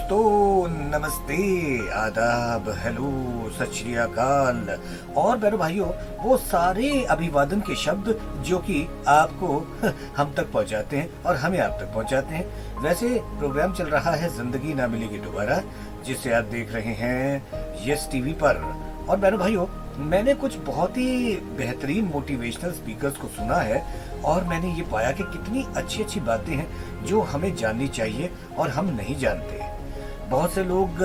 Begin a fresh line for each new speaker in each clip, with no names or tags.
दोस्तों, नमस्ते, आदाब, हेलो, सत श्री अकाल और बहनों भाइयों, वो सारे अभिवादन के शब्द जो कि आपको हम तक पहुंचाते हैं और हमें आप तक पहुंचाते हैं। वैसे प्रोग्राम चल रहा है जिंदगी ना मिलेगी दोबारा, जिसे आप देख रहे हैं यस टीवी पर। और बहनों भाइयों, मैंने कुछ बहुत ही बेहतरीन मोटिवेशनल स्पीकर्स को सुना है और मैंने ये पाया कि कितनी अच्छी अच्छी बातें हैं जो हमें जाननी चाहिए और हम नहीं जानते। बहुत से लोग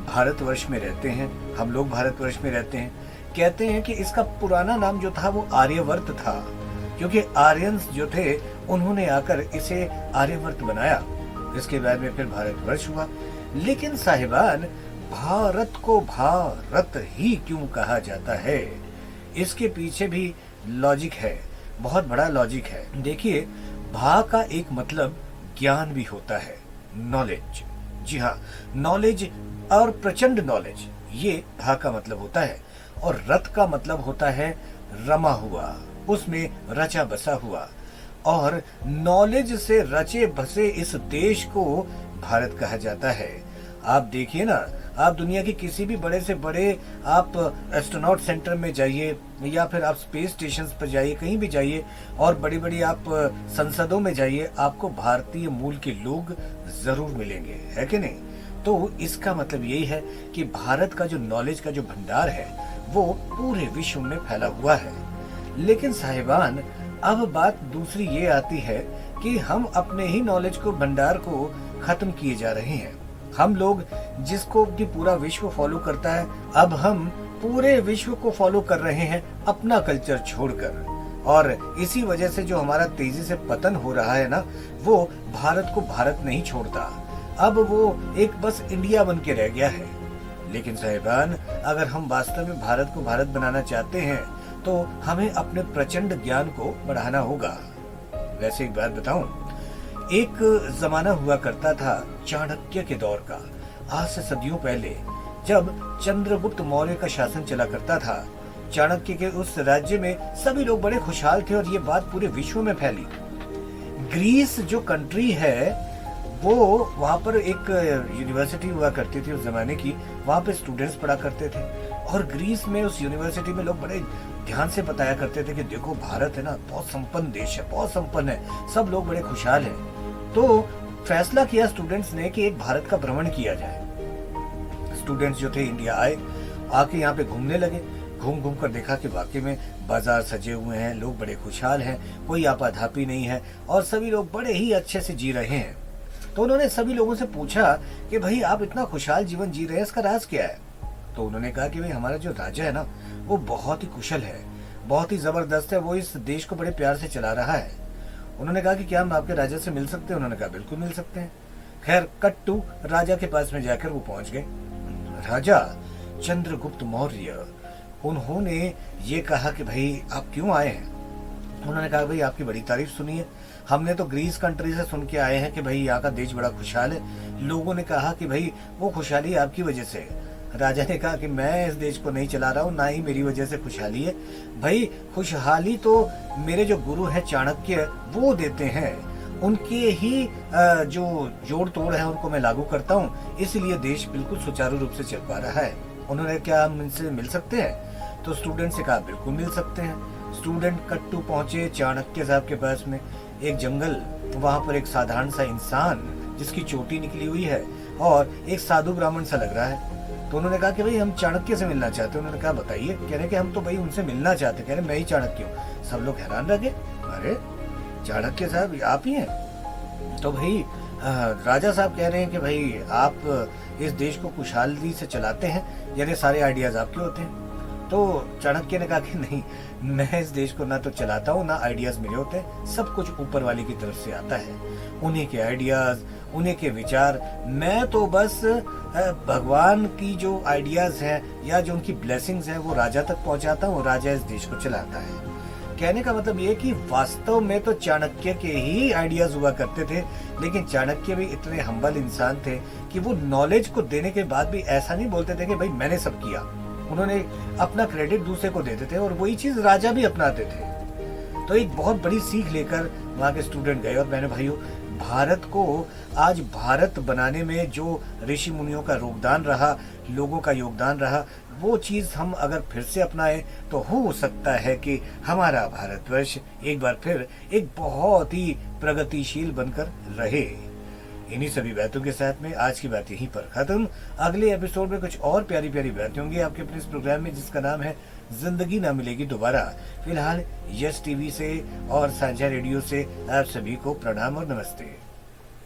भारतवर्ष में रहते हैं, हम लोग भारतवर्ष में रहते हैं, कहते हैं कि इसका पुराना नाम जो था वो आर्यवर्त था, क्योंकि आर्यंस जो थे उन्होंने आकर इसे आर्यवर्त बनाया। इसके बाद में फिर भारतवर्ष हुआ। लेकिन साहिबान, भारत को भारत ही क्यों कहा जाता है? इसके पीछे भी लॉजिक है, बहुत बड़ा लॉजिक है। देखिए, भा का एक मतलब ज्ञान भी होता है, नॉलेज। जी हाँ, नॉलेज और प्रचंड नॉलेज, ये भा का मतलब होता है। और रत का मतलब होता है रमा हुआ, उसमें रचा बसा हुआ। और नॉलेज से रचे बसे इस देश को भारत कहा जाता है। आप देखिए ना, आप दुनिया के किसी भी बड़े से बड़े आप एस्ट्रोनॉट सेंटर में जाइए या फिर आप स्पेस स्टेशन पर जाइए, कहीं भी जाइए और बड़ी बड़ी आप संसदों में जाइए, आपको भारतीय मूल के लोग जरूर मिलेंगे, है कि नहीं? तो इसका मतलब यही है कि भारत का जो नॉलेज का जो भंडार है वो पूरे विश्व में फैला हुआ है। लेकिन साहिबान, अब बात दूसरी ये आती है कि हम अपने ही नॉलेज को भंडार को खत्म किए जा रहे हैं। हम लोग जिसको कि पूरा विश्व फॉलो करता है, अब हम पूरे विश्व को फॉलो कर रहे हैं अपना कल्चर छोड़कर। और इसी वजह से जो हमारा तेजी से पतन हो रहा है ना, वो भारत को भारत नहीं छोड़ता, अब वो एक बस इंडिया बन के रह गया है। लेकिन साहिबान, अगर हम वास्तव में भारत को भारत बनाना चाहते हैं तो हमें अपने प्रचंड ज्ञान को बढ़ाना होगा। वैसे एक बात बताऊं, एक जमाना हुआ करता था चाणक्य के दौर का, आज से सदियों पहले, जब चंद्रगुप्त मौर्य का शासन चला करता था। चाणक्य के उस राज्य में सभी लोग बड़े खुशहाल थे और ये बात पूरे विश्व में फैली। ग्रीस जो कंट्री है, वो वहां पर एक यूनिवर्सिटी हुआ करती थी उस जमाने की, वहां पे स्टूडेंट्स पढ़ा करते थे। और ग्रीस में उस यूनिवर्सिटी में लोग बड़े ध्यान से बताया करते थे कि देखो, भारत है ना, बहुत संपन्न देश है, बहुत संपन्न है, सब लोग बड़े खुशहाल हैं। तो फैसला किया स्टूडेंट्स ने कि एक भारत का भ्रमण किया जाए। स्टूडेंट्स जो थे इंडिया आए, आके यहाँ पे घूमने लगे। घूम घूम कर देखा कि वाकई में बाजार सजे हुए हैं, लोग बड़े खुशहाल हैं, कोई आपाधापी नहीं है और सभी लोग बड़े ही अच्छे से जी रहे हैं। तो उन्होंने सभी लोगों से पूछा कि भाई, आप इतना खुशहाल जीवन जी रहे हैं, इसका राज क्या है? तो उन्होंने कहा कि भाई, हमारा जो राजा है ना, वो बहुत ही कुशल है, बहुत ही जबरदस्त है, वो इस देश को बड़े प्यार से चला रहा है। उन्होंने कहा कि क्या हम आपके राजा से मिल सकते हैं? उन्होंने कहा बिल्कुल मिल सकते हैं। खैर, कट्टू राजा के पास में जाकर वो पहुंच गए। राजा चंद्रगुप्त मौर्य, उन्होंने ये कहा कि भाई, आप क्यों आए हैं? उन्होंने कहा, भाई, आपकी बड़ी तारीफ सुनी है, हमने तो ग्रीस कंट्री से सुन के आए हैं कि भाई यहाँ का देश बड़ा खुशहाल है। लोगों ने कहा कि भाई, वो खुशहाली आपकी वजह से है। राजा ने कहा कि मैं इस देश को नहीं चला रहा हूँ, ना ही मेरी वजह से खुशहाली है। भाई, खुशहाली तो मेरे जो गुरु हैं चाणक्य, वो देते हैं, उनके ही जो जोड़ तोड़ है उनको मैं लागू करता हूँ, इसलिए देश बिल्कुल सुचारू रूप से चल पा रहा है। उन्होंने, क्या हम इनसे मिल सकते हैं? तो स्टूडेंट से कहा बिल्कुल मिल सकते हैं। स्टूडेंट कट्टू पहुंचे चाणक्य साहब के पास में, एक जंगल, वहां पर एक साधारण सा इंसान जिसकी चोटी निकली हुई है और एक साधु ब्राह्मण सा लग रहा है। तो उन्होंने कहा कि भाई, हम चाणक्य से मिलना चाहते हैं। उन्होंने कहा बताइए। कह रहे कि हम तो भाई उनसे मिलना चाहते। कह रहे मैं ही चाणक्य हूँ। सब लोग हैरान रह गए, अरे चाणक्य साहब आप ही हैं? तो भाई राजा साहब कह रहे हैं कि भाई, आप इस देश को खुशहाली से चलाते हैं, यानी सारे आइडियाज आपके होते हैं। तो चाणक्य ने कहा कि नहीं, मैं इस देश को ना तो चलाता हूँ, ना आइडियाज मेरे होते हैं, सब कुछ ऊपर वाले की तरफ से आता है, उन्हीं के आइडियाज, उन्हीं के विचार। मैं तो बस भगवान की जो आइडियाज हैं या जो उनकी ब्लेसिंग्स हैं वो राजा तक पहुंचाता हूँ, राजा इस देश को चलाता है। कहने का मतलब ये कि वास्तव में तो चाणक्य के ही आइडियाज हुआ करते थे, लेकिन चाणक्य भी इतने हम्बल इंसान थे कि वो नॉलेज को देने के बाद भी ऐसा नहीं बोलते थे कि भाई मैंने सब किया। उन्होंने अपना क्रेडिट दूसरे को देते थे और वही चीज राजा भी अपनाते थे। तो एक बहुत बड़ी सीख लेकर वहाँ के स्टूडेंट गए। और मैंने भाइयों भारत को आज भारत बनाने में जो ऋषि मुनियों का योगदान रहा, लोगों का योगदान रहा, वो चीज़ हम अगर फिर से अपनाएं तो हो सकता है कि हमारा भारतवर्ष एक बार फिर एक बहुत ही प्रगतिशील बनकर रहे। इन्हीं सभी बातों के साथ में आज की बात यहीं पर खत्म। अगले एपिसोड में कुछ और प्यारी प्यारी बातें होंगी आपके अपने इस प्रोग्राम में, जिसका नाम है जिंदगी ना मिलेगी दोबारा। फिलहाल यस टीवी से और साझा रेडियो से आप सभी को प्रणाम और नमस्ते।